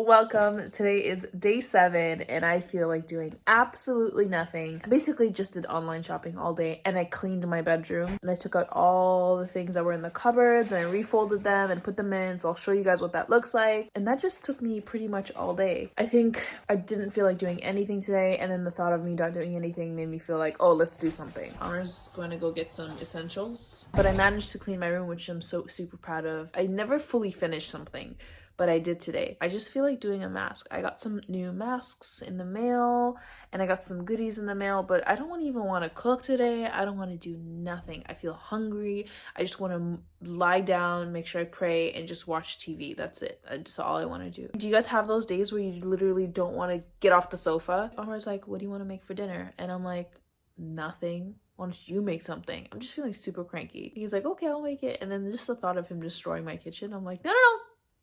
welcome. Today is day 7 and I feel like doing absolutely nothing. I basically just did online shopping all day and I cleaned my bedroom and I took out all the things that were in the cupboards and I refolded them and put them in. So I'll show you guys what that looks like. And that just took me pretty much all day. I think I didn't feel like doing anything today, and then the thought of me not doing anything made me feel like, oh, let's do something. I'm just going to go get some essentials. But I managed to clean my room, which I'm so super proud of. I never fully finished something, but I did today. I just feel like doing a mask. I got some new masks in the mail and I got some goodies in the mail, but I don't even want to cook today. I don't want to do nothing. I feel hungry. I just want to lie down, make sure I pray, and just watch TV. That's it. That's all I want to do. Do you guys have those days where you literally don't want to get off the sofa? Omar's like, what do you want to make for dinner? And I'm like, nothing. Why don't you make something? I'm just feeling super cranky. He's like, okay, I'll make it. And then just the thought of him destroying my kitchen, I'm like, no,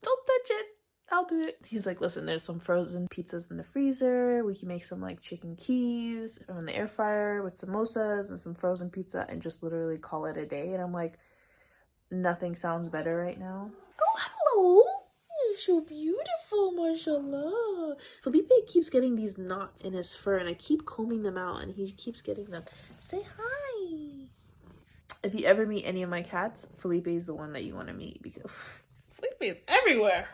don't touch it. I'll do it. He's like, listen, there's some frozen pizzas in the freezer. We can make some like chicken keys in the air fryer with samosas and some frozen pizza and just literally call it a day. And I'm like, nothing sounds better right now. Oh, hello. You're so beautiful, mashallah. Felipe keeps getting these knots in his fur and I keep combing them out and he keeps getting them. Say hi. If you ever meet any of my cats, Felipe is the one that you want to meet because Felipe is everywhere.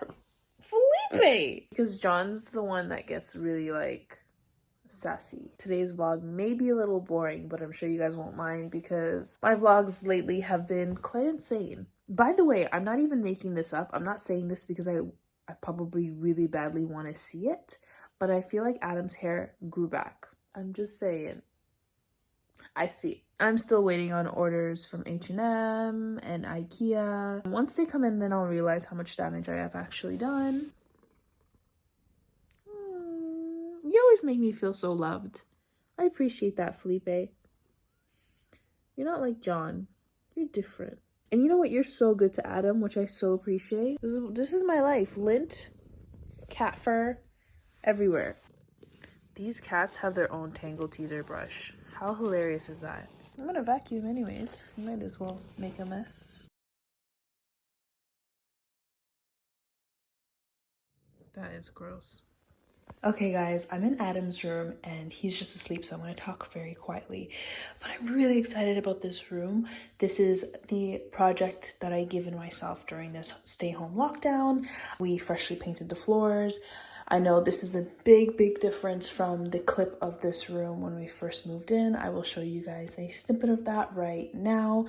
Felipe! Because John's the one that gets really like sassy. Today's vlog may be a little boring, but I'm sure you guys won't mind because my vlogs lately have been quite insane. By the way, I'm not even making this up. I'm not saying this because I probably really badly want to see it, but I feel like Adam's hair grew back. I'm just saying. I see. I'm still waiting on orders from H&M and IKEA. Once they come in, then I'll realize how much damage I have actually done. You always make me feel so loved. I appreciate that, Felipe. You're not like John. You're different. And you know what? You're so good to Adam, which I so appreciate. This is my life. Lint, cat fur, everywhere. These cats have their own Tangle teaser brush. How hilarious is that? I'm gonna vacuum anyways. Might as well make a mess. That is gross. Okay guys, I'm in Adam's room and he's just asleep, so I'm going to talk very quietly. But I'm really excited about this room. This is the project that I given myself during this stay home lockdown. We freshly painted the floors. I know this is a big difference from the clip of this room when we first moved in. I will show you guys a snippet of that right now.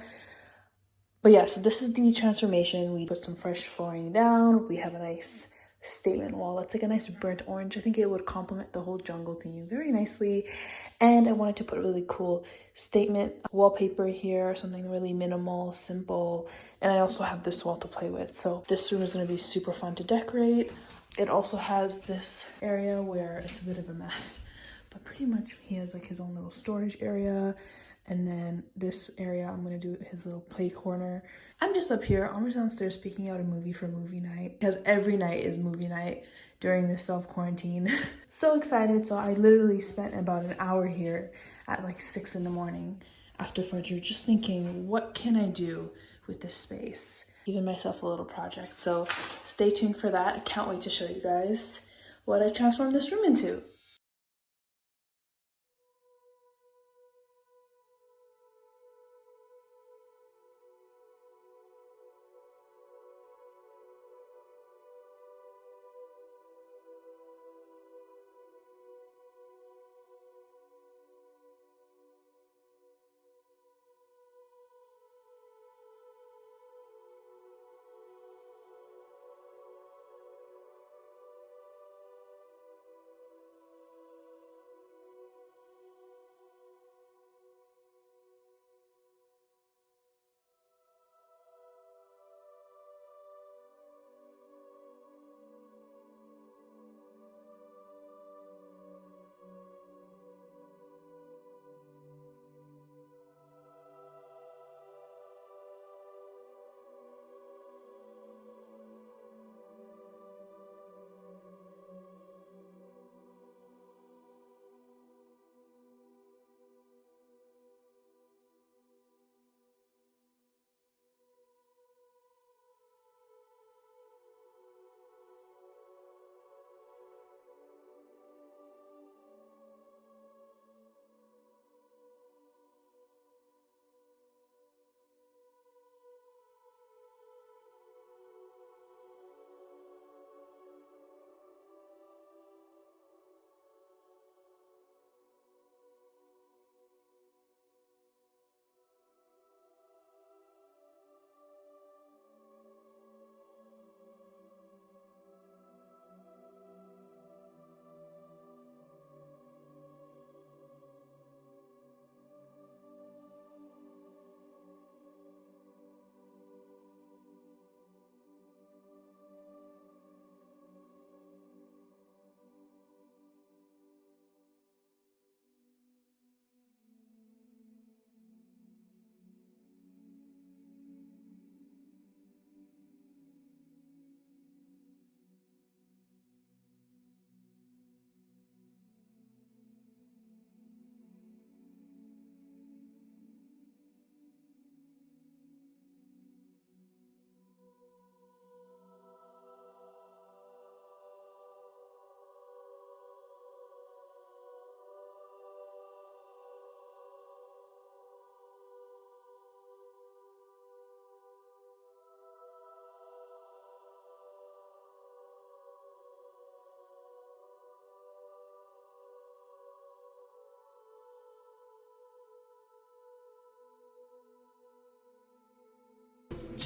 But yeah, so this is the transformation. We put some fresh flooring down. We have a nice statement wall. It's like a nice burnt orange. I think it would complement the whole jungle theme very nicely. And I wanted to put a really cool statement wallpaper here, something really minimal, simple. And I also have this wall to play with. So this room is going to be super fun to decorate. It also has this area where it's a bit of a mess, but pretty much he has like his own little storage area. And then this area, I'm going to do his little play corner. I'm just up here. I'm just downstairs picking out a movie for movie night because every night is movie night during this self-quarantine. So excited. So I literally spent about an hour here at like 6 in the morning after Fajr just thinking, what can I do with this space? Giving myself a little project. So stay tuned for that. I can't wait to show you guys what I transformed this room into.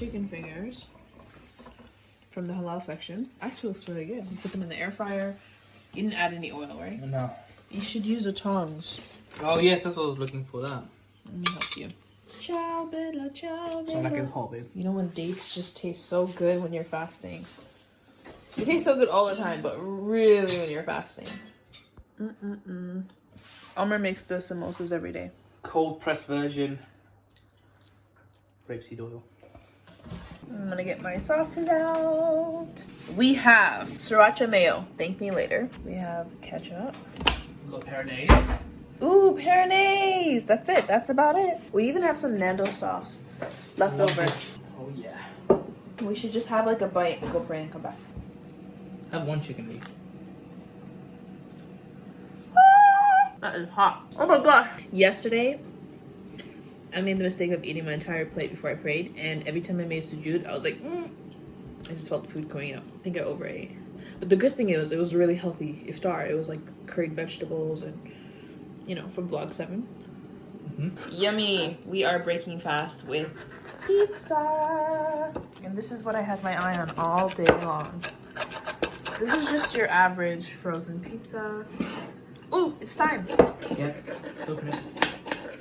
chicken fingers from the halal section. Actually looks really good. You put them in the air fryer. You didn't add any oil, right? No. You should use the tongs. Oh yes, that's what I was looking for. That. Let me help you. Ciao, Bella, ciao, Sound like Bella. a hobby. You know when dates just taste so good when you're fasting? They taste so good all the time, but really when you're fasting. Omar makes the samosas every day. Cold pressed version. Rapeseed oil. I'm gonna get my sauces out. We have sriracha mayo. Thank me later. We have ketchup. A little Paradise. Ooh, Peronaise. That's it. That's about it. We even have some Nando sauce left over. Oh yeah. We should just have like a bite, go pray, and come back. Have one chicken leaf. That is hot. Oh my god. Yesterday, I made the mistake of eating my entire plate before I prayed, and every time I made sujood, I was like, I just felt the food going up. I think I overate. But the good thing is, it was really healthy iftar. It was like curried vegetables and, you know, from vlog 7. Yummy. We are breaking fast with pizza. And this is what I had my eye on all day long. This is just your average frozen pizza. Ooh, it's time. Yeah. Open it.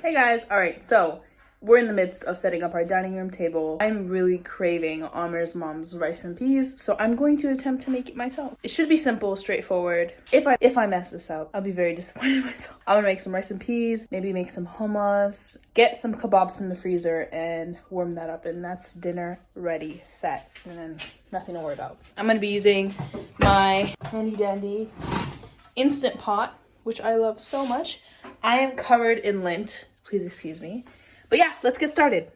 Hey guys, alright, so we're in the midst of setting up our dining room table. I'm really craving Amir's mom's rice and peas, so I'm going to attempt to make it myself. It should be simple, straightforward. If I mess this up, I'll be very disappointed in myself. I'm gonna make some rice and peas, maybe make some hummus, get some kebabs from the freezer, and warm that up, and that's dinner ready, set, and then nothing to worry about. I'm gonna be using my handy dandy Instant Pot, which I love so much. I am covered in lint. Please excuse me. But yeah, let's get started.